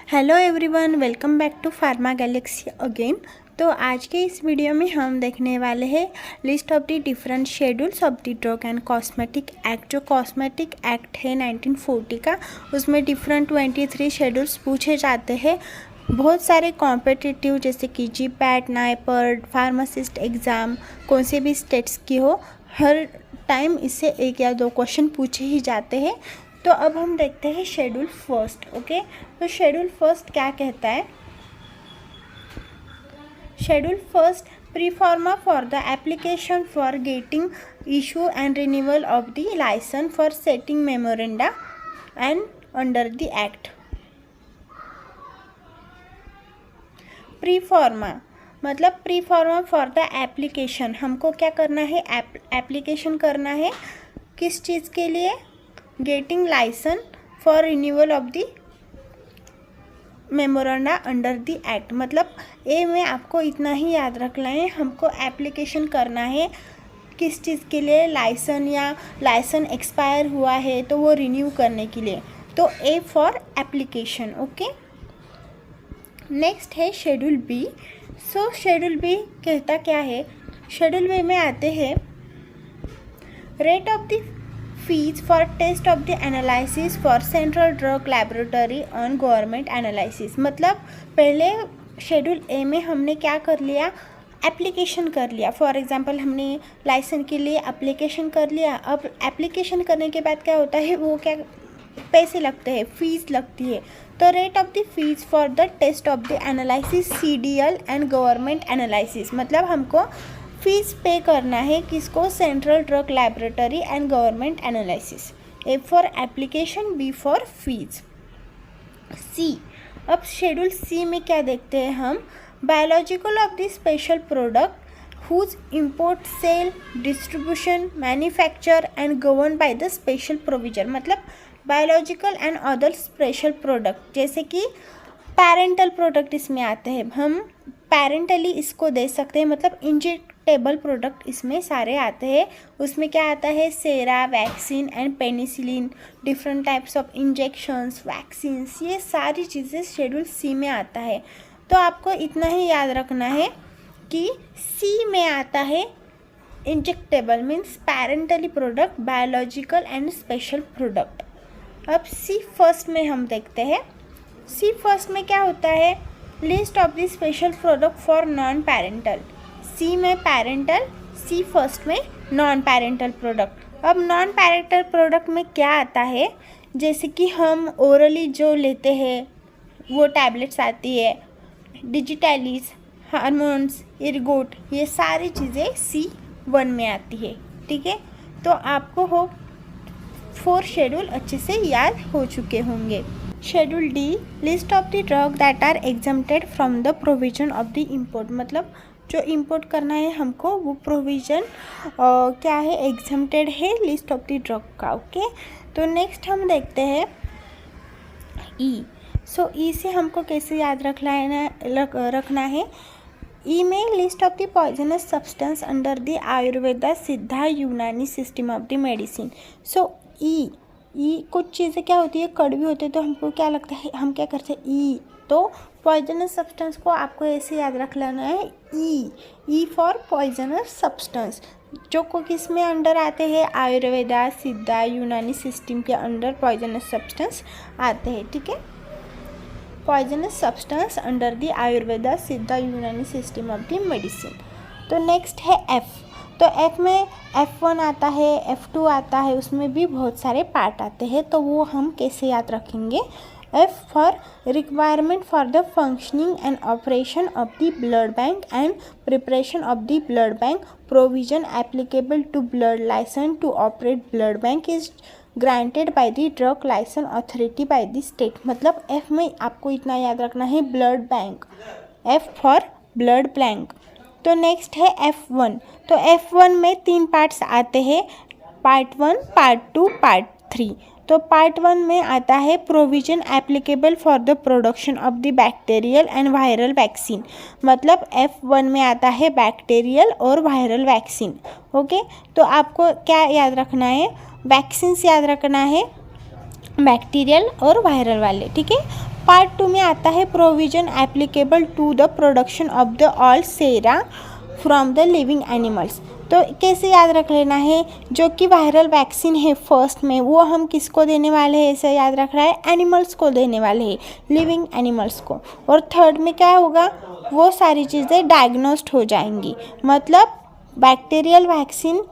Hello everyone, welcome back to pharma galaxy again. तो आज के इस वीडियो में हम देखने वाले हैं list of the different schedules of the drug and cosmetic act. जो कॉस्मेटिक एक्ट है 1940 का, उसमें डिफरेंट 23 शेड्यूल्स पूछे जाते हैं। बहुत सारे कॉम्पिटिटिव जैसे कि जीपैट, नाइपर्ड, फार्मासिस्ट एग्ज़ाम कौन से भी स्टेट्स की हो, हर टाइम इससे एक या दो क्वेश्चन पूछे ही जाते हैं। तो अब हम देखते हैं शेड्यूल फर्स्ट। ओके, तो शेड्यूल फर्स्ट क्या कहता है? Schedule first, pre forma for the application for getting issue and renewal of the license for setting memoranda and under the act. Pre forma मतलब pre forma for the application, हमको क्या करना है? Application करना है किस चीज़ के लिए? Getting license for renewal of the memoranda under the act. मतलब ए में आपको इतना ही याद रखना है, हमको एप्लीकेशन करना है किस चीज़ के लिए? लाइसेंस, या लाइसेंस एक्सपायर हुआ है तो वो रिन्यू करने के लिए। तो A for application. Okay, next है schedule B. So schedule B कहता क्या है? शेड्यूल बी में आते हैं rate of the fees for test of the analysis for central drug laboratory on government analysis. मतलब पहले शेड्यूल ए में हमने क्या कर लिया? एप्लीकेशन कर लिया। फॉर एग्जांपल हमने लाइसेंस के लिए एप्लीकेशन कर लिया। अब एप्लीकेशन करने के बाद क्या होता है? वो क्या पैसे लगते हैं, फीस लगती है। तो rate of the fees for the test of the analysis CDL and government analysis. मतलब हमको फीस पे करना है किसको? Central drug laboratory and government analysis. A for application, B for fees. C, अब शेड्यूल सी में क्या देखते हैं हम? Biological of the special product whose import, sale, distribution, manufacture and govern by the special provision. मतलब biological and other special product, जैसे कि parental product इसमें आते हैं, हम पैरेंटली इसको दे सकते हैं। मतलब इंजेक्टेबल प्रोडक्ट इसमें सारे आते हैं। उसमें क्या आता है? Sera, vaccine and penicillin, different types of injections, vaccines, ये सारी चीज़ें शेड्यूल सी में आता है। तो आपको इतना ही याद रखना है कि सी में आता है injectable means parentally product, biological and special product. अब सी फर्स्ट में हम देखते हैं। सी फर्स्ट में क्या होता है? List of the special product for non parental. C में पैरेंटल, सी फर्स्ट में नॉन पैरेंटल प्रोडक्ट। अब नॉन पैरेंटल प्रोडक्ट में क्या आता है? जैसे कि हम ओरली जो लेते हैं वो टैबलेट्स आती है, डिजिटैलिस, हार्मोन्स, इर्गोट, ये सारी चीज़ें C1 में आती है। ठीक है, तो आपको 4 शेड्यूल अच्छे से याद हो चुके होंगे। Schedule D, list of the drug that are exempted from the provision of the import. मतलब जो इम्पोर्ट करना है हमको वो प्रोविज़न क्या है? एग्जम्प्टेड है लिस्ट ऑफ द ड्रग का। ओके, तो नेक्स्ट हम देखते हैं ई। सो ई से हमको कैसे याद रखना है? ई में list of the poisonous substance under the Ayurveda, सिद्धा, यूनानी सिस्टम ऑफ द मेडिसिन। सो ई कुछ चीज़ें क्या होती है? कड़वी होती है, तो हमको क्या लगता है? हम क्या करते हैं? ई। तो पॉइजनस सब्सटेंस को आपको ऐसे याद रख लेना है, ई फॉर पॉइजनस सब्सटेंस, जो को किस में अंडर आते हैं? आयुर्वेदा, सिद्धा, यूनानी सिस्टम के अंडर पॉइजनस सब्सटेंस आते हैं। ठीक है, poisonous substance under the Ayurveda, सिद्धा, यूनानी सिस्टम ऑफ द मेडिसिन। तो नेक्स्ट है एफ। तो एफ में F1 आता है, F2 आता है, उसमें भी बहुत सारे पार्ट आते हैं। तो वो हम कैसे याद रखेंगे? F for requirement for the functioning and operation of the blood bank and preparation of the blood bank, provision applicable to blood license to operate blood bank is granted by the drug license authority by the state. मतलब F में आपको इतना याद रखना है, blood bank, F for blood bank. तो next है F1। तो F1 में 3 पार्ट्स आते हैं, पार्ट 1, पार्ट 2, पार्ट 3। तो पार्ट 1 में आता है provision applicable for the production of the bacterial and viral vaccine. मतलब F1 में आता है बैक्टीरियल और वायरल वैक्सीन। ओके, तो आपको क्या याद रखना है? वैक्सीन्स याद रखना है, बैक्टीरियल और वायरल वाले। ठीक है, पार्ट 2 में आता है provision applicable to the production of the all sera from the living animals. तो कैसे याद रख लेना है, जो कि वायरल वैक्सीन है फर्स्ट में वो हम किसको देने वाले हैं, ऐसे याद रखना है, एनिमल्स को देने वाले हैं, लिविंग एनिमल्स को। और थर्ड में क्या होगा, वो सारी चीज़ें डायग्नोस्ड हो जाएंगी, मतलब बैक्टीरियल वैक्सीन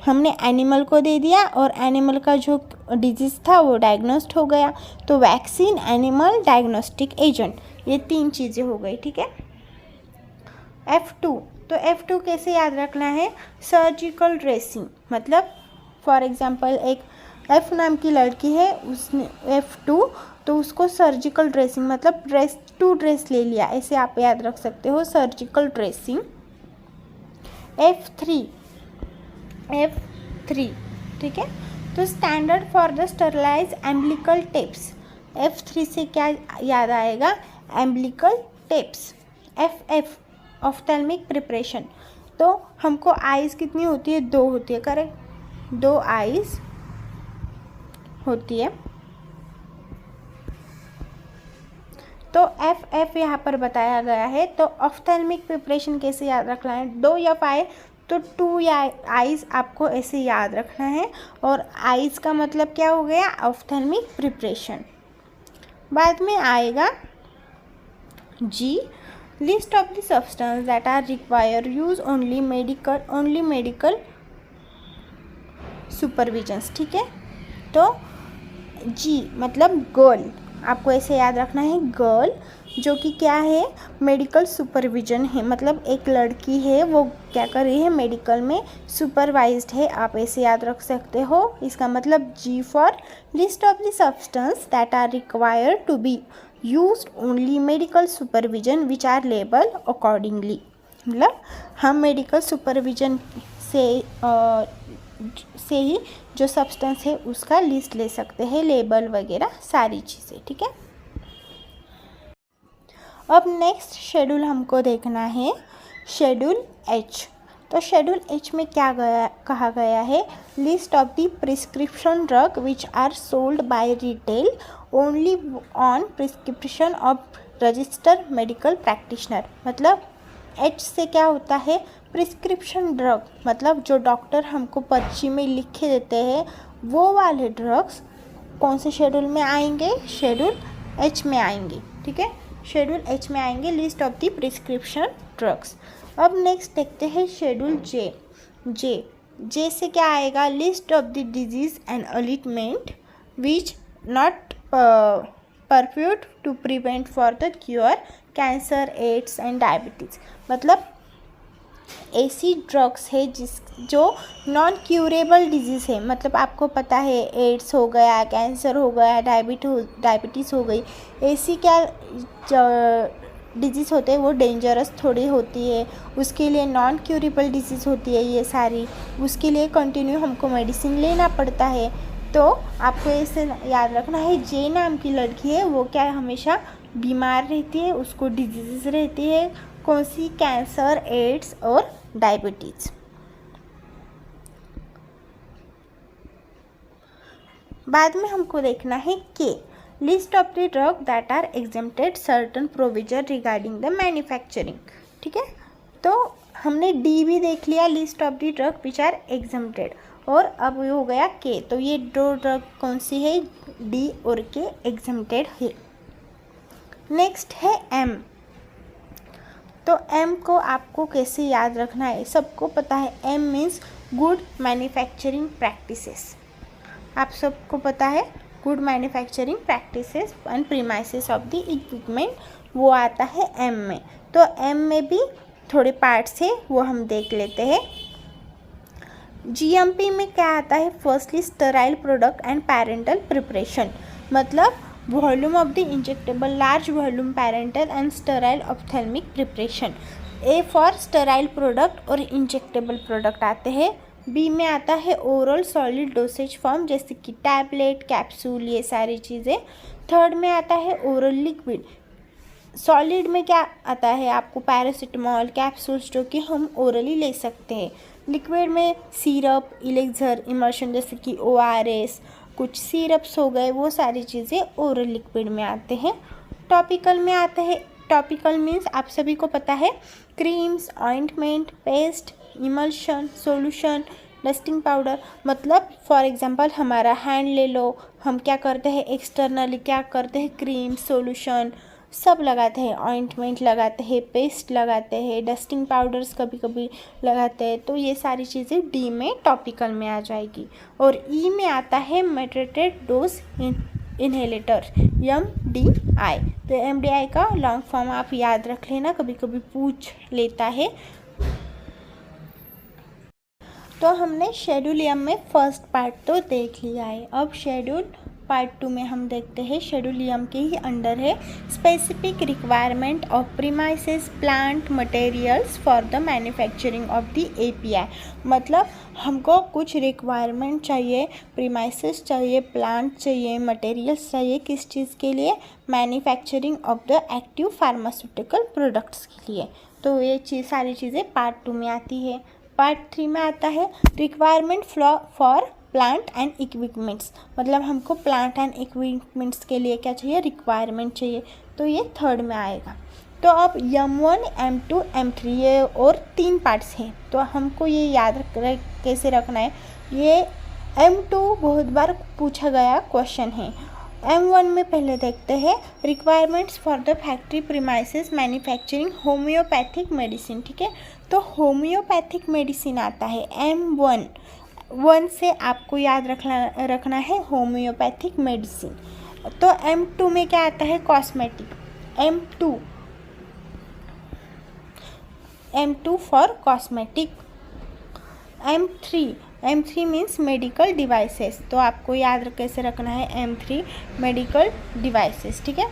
हमने एनिमल को दे दिया और एनिमल का जो डिजीज़ था वो डायग्नोस्ड हो गया। तो वैक्सीन, एनिमल, डायग्नोस्टिक एजेंट, ये 3 चीज़ें हो गई, ठीक है। F2, तो F2 कैसे याद रखना है, सर्जिकल ड्रेसिंग, मतलब फॉर एग्जांपल एक F नाम की लड़की है, उसने F2, तो उसको सर्जिकल ड्रेसिंग मतलब ड्रेस ले लिया, ऐसे आप याद रख सकते हो, सर्जिकल ड्रेसिंग। F3, ठीक है, तो standard for the sterilize umbilical tapes. F3 से क्या याद आएगा, umbilical tapes. FF, ophthalmic preparation, तो हमको आइज़ कितनी होती है, 2 होती है, करेक्ट, 2 आइज़ होती है। तो FF यहाँ पर बताया गया है। तो ऑफ्थेल्मिक प्रिपरेशन कैसे याद रखना है, 2 या 5, तो 2 या आइज़ आपको ऐसे याद रखना है, और आइज़ का मतलब क्या हो गया, ऑफ्थेल्मिक प्रिपरेशन। बाद में आएगा G, list of the substance that are require use only medical supervisions, ठीक है। तो G मतलब गर्ल, आपको ऐसे याद रखना है, गर्ल, जो कि क्या है, मेडिकल सुपरविजन है, मतलब एक लड़की है वो क्या कर रही है, मेडिकल में सुपरवाइज्ड है, आप ऐसे याद रख सकते हो। इसका मतलब G for list of the substance that are required to be used only medical supervision which are label accordingly, मतलब हम मेडिकल सुपरविजन से ही जो सब्सटेंस है उसका लिस्ट ले सकते हैं, लेबल वगैरह सारी चीज़ें, ठीक है। अब नेक्स्ट शेड्यूल हमको देखना है, शेड्यूल H। तो शेड्यूल H में क्या कहा गया है, list of the prescription drug which are sold by retail only on prescription of register medical practitioner. मतलब H से क्या होता है, प्रिस्क्रिप्शन ड्रग, मतलब जो डॉक्टर हमको पर्ची में लिख के देते हैं वो वाले ड्रग्स कौन से शेड्यूल में आएंगे, शेड्यूल H में आएंगे, ठीक है, शेड्यूल H में आएंगे, list of the prescription drugs. अब नेक्स्ट देखते हैं शेड्यूल J से क्या आएगा, list of the disease and ailment which not purported to prevent for the cure cancer, AIDS and diabetes, मतलब ऐसी ड्रग्स है जो नॉन क्यूरेबल डिजीज़ है, मतलब आपको पता है एड्स हो गया, कैंसर हो गया, डायबिटीज़ हो गई, ऐसी क्या डिजीज़ होते हैं वो डेंजरस थोड़ी होती है, उसके लिए नॉन क्यूरेबल डिजीज़ होती है ये सारी, उसके लिए कंटिन्यू हमको मेडिसिन लेना पड़ता है। तो आपको ऐसे याद रखना है, जे नाम की लड़की है वो क्या हमेशा बीमार रहती है, उसको डिजीज़ रहती है, कौन सी, कैंसर, एड्स और डायबिटीज़। बाद में हमको देखना है के, list of the drug that are exempted certain provision regarding the manufacturing, ठीक है। तो हमने डी भी देख लिया, list of the drug which are exempted, और अब ये हो गया के, तो ये 2 ड्रग कौन सी है, डी और के एग्जेम्प्टेड है। नेक्स्ट है एम। तो एम को आपको कैसे याद रखना है, सबको पता है, M means good manufacturing practices, आप सबको पता है, good manufacturing practices and premises of the equipment, वो आता है एम में। तो एम में भी थोड़े पार्ट्स है वो हम देख लेते हैं। जीएमपी में क्या आता है, firstly sterile product and parental preparation, मतलब volume of the injectable, large volume parental and sterile ophthalmic preparation. A for sterile product और इंजेक्टेबल प्रोडक्ट आते हैं। बी में आता है ओरल सॉलिड डोसेज फॉर्म, जैसे कि टैबलेट, कैप्सूल, ये सारी चीज़ें। थर्ड में आता है ओरल लिक्विड। सॉलिड में क्या आता है आपको, पैरासीटामॉल, कैप्सूल्स, जो कि हम ओरली ले सकते हैं। लिक्विड में सिरप, इलेक्सर, इमर्शन, जैसे कि ORS, कुछ सिरप्स हो गए, वो सारी चीज़ें ओरल लिक्विड में आते हैं। टॉपिकल में आता है, टॉपिकल मीन्स आप सभी को पता है creams, ointment, paste, emulsion, solution, dusting powder. मतलब फॉर एग्जांपल हमारा हैंड ले लो, हम क्या करते हैं एक्सटर्नली, क्या करते हैं क्रीम, सॉल्यूशन सब लगाते हैं, ऑइंटमेंट लगाते हैं, पेस्ट लगाते हैं, डस्टिंग पाउडर्स कभी कभी लगाते हैं। तो ये सारी चीज़ें डी में टॉपिकल में आ जाएगी। और ई में आता है मेडिकेटेड डोज इन्हेलेटर, MDI। तो MDI का लॉन्ग फॉर्म आप याद रख लेना, कभी कभी पूछ लेता है। तो हमने शेड्यूल एम में फर्स्ट पार्ट तो देख लिया है। अब शेड्यूल पार्ट 2 में हम देखते हैं, शेड्यूल एम के ही अंडर है specific requirement of premises plant materials for the manufacturing of the API। मतलब हमको कुछ रिक्वायरमेंट चाहिए, प्रीमाइसेस चाहिए, प्लांट चाहिए, मटेरियल्स चाहिए, किस चीज़ के लिए, manufacturing of the active pharmaceutical products के लिए। तो ये सारी चीज़ें पार्ट 2 में आती है। पार्ट 3 में आता है requirement for plant and equipments. मतलब हमको प्लांट एंड इक्विपमेंट्स के लिए क्या चाहिए, रिक्वायरमेंट चाहिए। तो ये थर्ड में आएगा। तो अब M1, M2, M3 ये और 3 पार्ट्स हैं। तो हमको ये याद कैसे रखना है, ये M2 बहुत बार पूछा गया क्वेश्चन है। M1 में पहले देखते हैं requirements for the factory premises manufacturing homeopathic medicine. ठीक है, तो होम्योपैथिक मेडिसिन आता है M1 से आपको याद रखना है होम्योपैथिक मेडिसिन। तो M2 में क्या आता है, cosmetic, M2 for cosmetic. M3 means medical devices. तो आपको याद कैसे रखना है, M3 मेडिकल डिवाइसेस। ठीक है,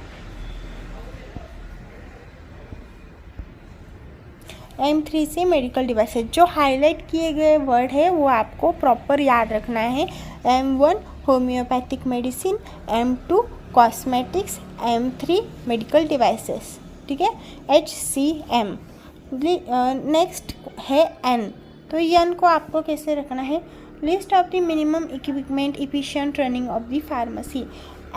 M3 से मेडिकल डिवाइसेस। जो हाईलाइट किए गए वर्ड है वो आपको प्रॉपर याद रखना है। M1 homeopathic medicine, M2 cosmetics, M3 medical devices. ठीक है, HCM। नेक्स्ट है N। तो N को आपको कैसे रखना है, list of the minimum equipment efficient running of the pharmacy.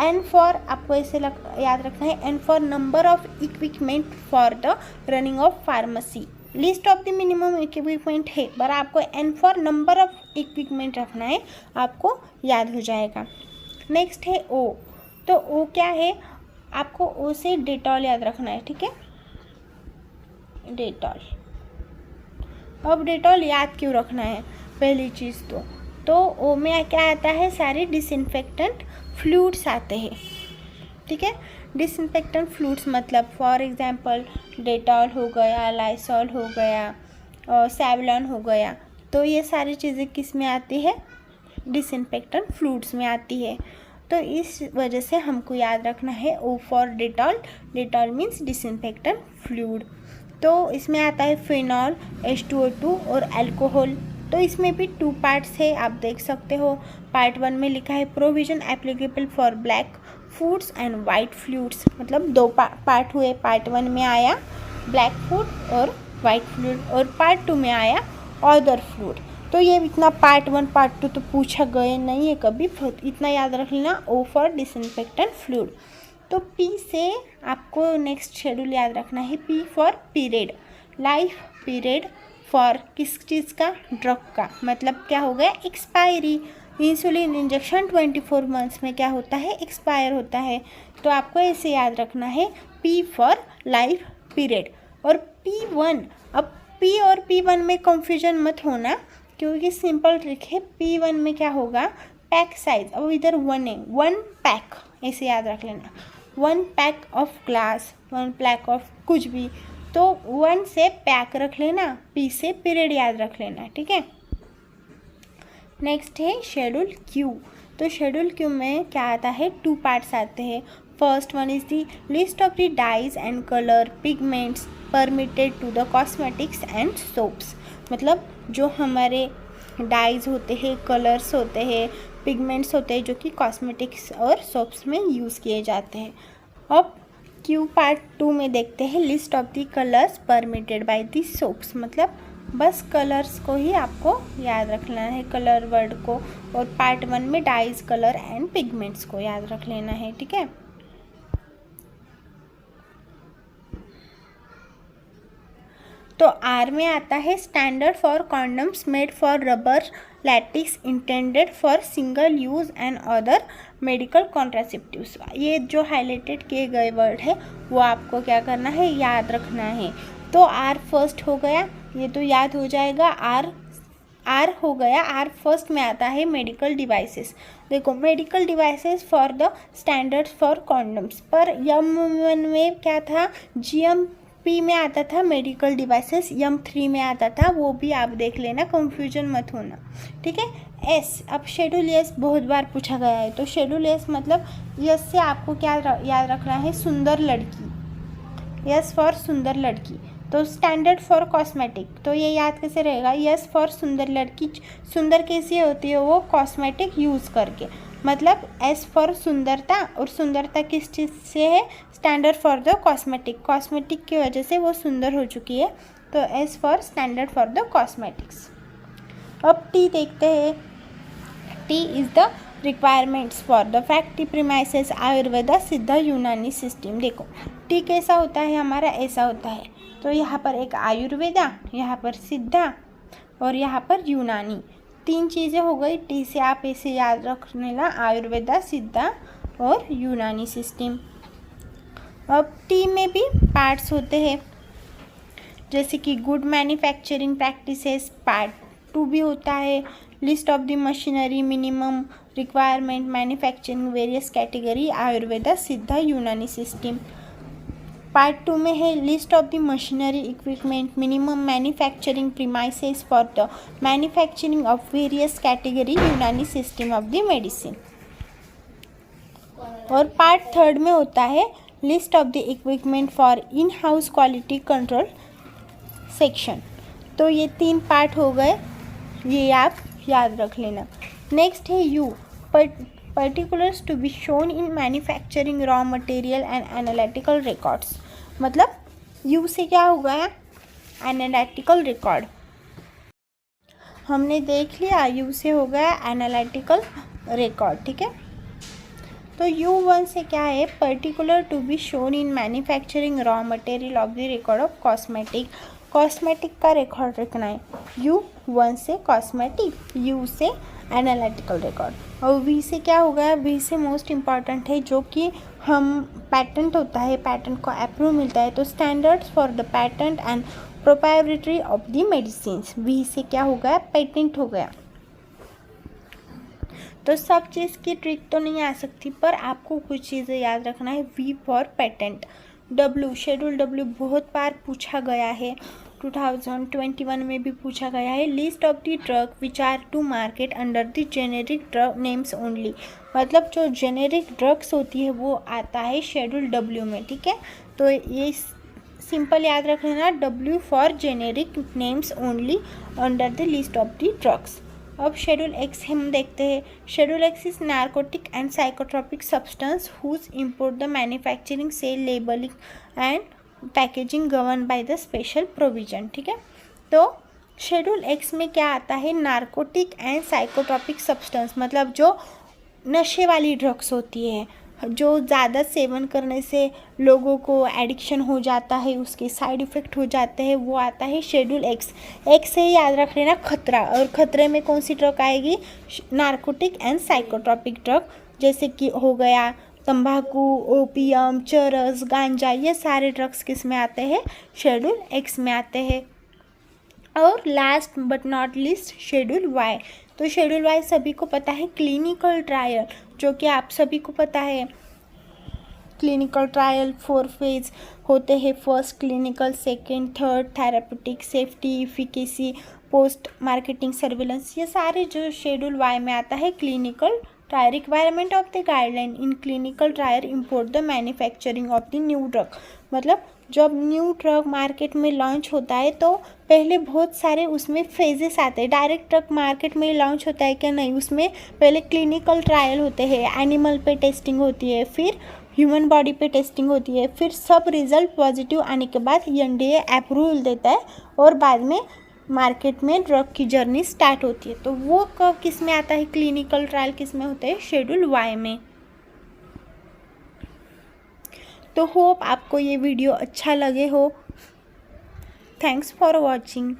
N for आपको ऐसे याद रखना है, N for number of equipment for the running of pharmacy. List of the minimum equipment है पर आपको N for number of equipment रखना है, आपको याद हो जाएगा। नेक्स्ट है O। तो O क्या है, आपको O से डेटॉल याद रखना है। ठीक है, डेटॉल। अब डेटॉल याद क्यों रखना है, पहली चीज़ तो O में क्या आता है, सारे डिसइंफेक्टेंट फ्लूइड्स आते हैं। ठीक है, डिसइंफेक्टेंट फ्लूइड्स मतलब फॉर एग्जांपल डेटॉल हो गया, लाइसॉल हो गया, सैवलॉन हो गया। तो ये सारी चीज़ें किस में आती है, डिसइंफेक्टेंट फ्लूइड्स में आती है। तो इस वजह से हमको याद रखना है O for Dettol. Dettol means disinfectant fluid. तो इसमें आता है फिनॉल, H2O2 और अल्कोहल। तो इसमें भी 2 पार्ट्स है, आप देख सकते हो। पार्ट 1 में लिखा है provision applicable for black foods and white fluids. मतलब 2 पार्ट हुए। पार्ट 1 में आया ब्लैक फूड और वाइट फ्लूइड, और पार्ट 2 में आया अदर फ्लूइड। तो ये इतना पार्ट 1 पार्ट 2 तो पूछा गए नहीं है कभी, इतना याद रख लेना, O फॉर डिसइंफेक्टेंट फ्लूइड। तो P से आपको नेक्स्ट शेड्यूल याद रखना है, P for period, life period for किस चीज़ का, ड्रग का। मतलब क्या हो गया, एक्सपायरी। इंसुलिन इंजेक्शन 24 मंथ्स में क्या होता है, एक्सपायर होता है। तो आपको ऐसे याद रखना है, P फॉर लाइफ पीरियड। और P1, अब P और P1 में कंफ्यूजन मत होना, क्योंकि सिंपल ट्रिक है। P1 में क्या होगा, पैक साइज। अब इधर 1 है, 1 पैक, ऐसे याद रख लेना, 1 pack of glass, 1 pack of कुछ भी। तो 1 से पैक रख लेना, P से पीरियड याद रख लेना। ठीक है, नेक्स्ट है शेड्यूल Q। तो शेड्यूल Q में क्या आता है, 2 पार्ट्स आते हैं। First one is the list of the dyes and colour pigments permitted to the cosmetics and soaps. मतलब जो हमारे डाइज होते हैं, कलर्स होते हैं, पिगमेंट्स होते हैं, जो कि कॉस्मेटिक्स और सोप्स में यूज़ किए जाते हैं। अब Q पार्ट 2 में देखते हैं list of the colours permitted by the soaps. मतलब बस कलर्स को ही आपको याद रखना है, कलर वर्ड को। और पार्ट 1 में डाइज, कलर एंड पिगमेंट्स को याद रख लेना है। ठीक है, तो आर में आता है standard for condoms made for rubber latex intended for single use and other medical contraceptives. ये जो हाईलाइटेड किए गए वर्ड है वो आपको क्या करना है, याद रखना है। तो आर फर्स्ट हो गया, ये तो याद हो जाएगा। आर हो गया। आर फर्स्ट में आता है मेडिकल डिवाइसेस। देखो medical devices for the standards for condoms, पर M1 में क्या था, GMP में आता था मेडिकल डिवाइसेस, M3 में आता था, वो भी आप देख लेना, कंफ्यूजन मत होना, ठीक है। एस, अब शेड्यूल एस बहुत बार पूछा गया है, तो शेड्यूल एस मतलब यस से आपको क्या याद रखना है, सुंदर लड़की, यस फॉर सुंदर लड़की। तो स्टैंडर्ड फॉर कॉस्मेटिक, तो ये याद कैसे रहेगा, यस फॉर सुंदर लड़की। सुंदर कैसी होती है वो, कॉस्मेटिक यूज़ करके, मतलब एस फॉर सुंदरता, और सुंदरता किस चीज़ से है, standard for the cosmetic, cosmetic की वजह से वो सुंदर हो चुकी है, तो S for standard for the cosmetics. अब टी देखते हैं। T is the requirements for the factory premises Ayurveda सिद्धा यूनानी सिस्टम। देखो टी कैसा होता है हमारा, ऐसा होता है। तो यहाँ पर एक आयुर्वेदा, यहाँ पर सिद्धा और यहाँ पर यूनानी, तीन चीज़ें हो गई। टी से आप ऐसे याद रख लेना, आयुर्वेदा, सिद्धा और यूनानी सिस्टम। अब टी में भी पार्ट्स होते हैं, जैसे कि गुड मैन्युफैक्चरिंग प्रैक्टिसेस, पार्ट 2 भी होता है। List of the machinery, minimum requirement, manufacturing various category, Ayurveda, सिद्धा, यूनानी सिस्टम। पार्ट 2 में है list of the machinery equipment, minimum manufacturing premises for the manufacturing of various category, यूनानी सिस्टम ऑफ द मेडिसिन। और part 3 में होता है list of the equipment for in house quality control section. तो ये 3 part हो गए, ये आप याद रख लेना। नेक्स्ट है U, particulars to be shown in manufacturing raw material and analytical records. मतलब यू से क्या हो गया, एनालिटिकल रिकॉर्ड, हमने देख लिया। यू से हो गया एनालिटिकल रिकॉर्ड, ठीक है। तो U1 से क्या है, particular to be shown in manufacturing raw material of the record of cosmetic, cosmetic का रिकॉर्ड रखना है। U1 से कॉस्मेटिक, U से एनालिटिकल रिकॉर्ड। और V से क्या हो गया, V से मोस्ट इम्पॉर्टेंट है, जो कि हम पैटेंट होता है, पैटेंट को अप्रूव मिलता है, तो standards for the patent and proprietary of the medicines. V से क्या हो गया, पेटेंट हो गया। तो सब चीज़ की ट्रिक तो नहीं आ सकती, पर आपको कुछ चीज़ें याद रखना है। V for patent. W, schedule W बहुत बार पूछा गया है, 2021 में भी पूछा गया है। List of the drug which are to market under the generic drug names only, मतलब जो जेनेरिक ड्रग्स होती है वो आता है शेड्यूल W में, ठीक है। तो ये सिंपल याद रख लेना, W for generic names only under the list of the drugs. अब शेड्यूल एक्स हम देखते हैं। Schedule X is narcotic and psychotropic substance whose import the manufacturing, sale, labelling and packaging govern by the special provision, ठीक है। तो schedule x में क्या आता है, नार्कोटिक एंड साइकोट्रॉपिक सब्सटेंस, मतलब जो नशे वाली ड्रग्स होती है, जो ज़्यादा सेवन करने से लोगों को एडिक्शन हो जाता है, उसके साइड इफ़ेक्ट हो जाते हैं, वो आता है शेड्यूल एक्स। एक्स से ही याद रख लेना खतरा, और खतरे में कौन सी ड्रग आएगी, नार्कोटिक एंड साइकोट्रॉपिक ड्रग, जैसे कि हो गया तंबाकू, ओपियम, चरस, गांजा, ये सारे ड्रग्स किस में आते हैं, शेड्यूल एक्स में आते हैं। और last but not least schedule Y. तो शेड्यूल वाई सभी को पता है, क्लिनिकल ट्रायल, जो कि आप सभी को पता है। क्लिनिकल ट्रायल 4 फेज होते हैं, first clinical, second, third, therapeutic, safety, efficacy, post marketing surveillance, ये सारे जो शेड्यूल वाई में आता है। Clinical trial, requirement of the guideline in clinical trial import the manufacturing of the new drug, मतलब जब न्यू ड्रग मार्केट में launch होता है तो पहले बहुत सारे उसमें फेजेस आते हैं। डायरेक्ट ड्रग मार्केट में लॉन्च होता है क्या, नहीं, उसमें पहले क्लिनिकल ट्रायल होते हैं, एनिमल पे टेस्टिंग होती है, फिर ह्यूमन बॉडी पे टेस्टिंग होती है, फिर सब रिजल्ट पॉजिटिव आने के बाद NDA अप्रूवल देता है, और बाद में मार्केट में ड्रग की जर्नी स्टार्ट होती है। तो वो कब किस में आता है, क्लिनिकल ट्रायल किस में होते हैं, शेड्यूल वाई में। तो होप आपको ये वीडियो अच्छा लगे हो। Thanks for watching.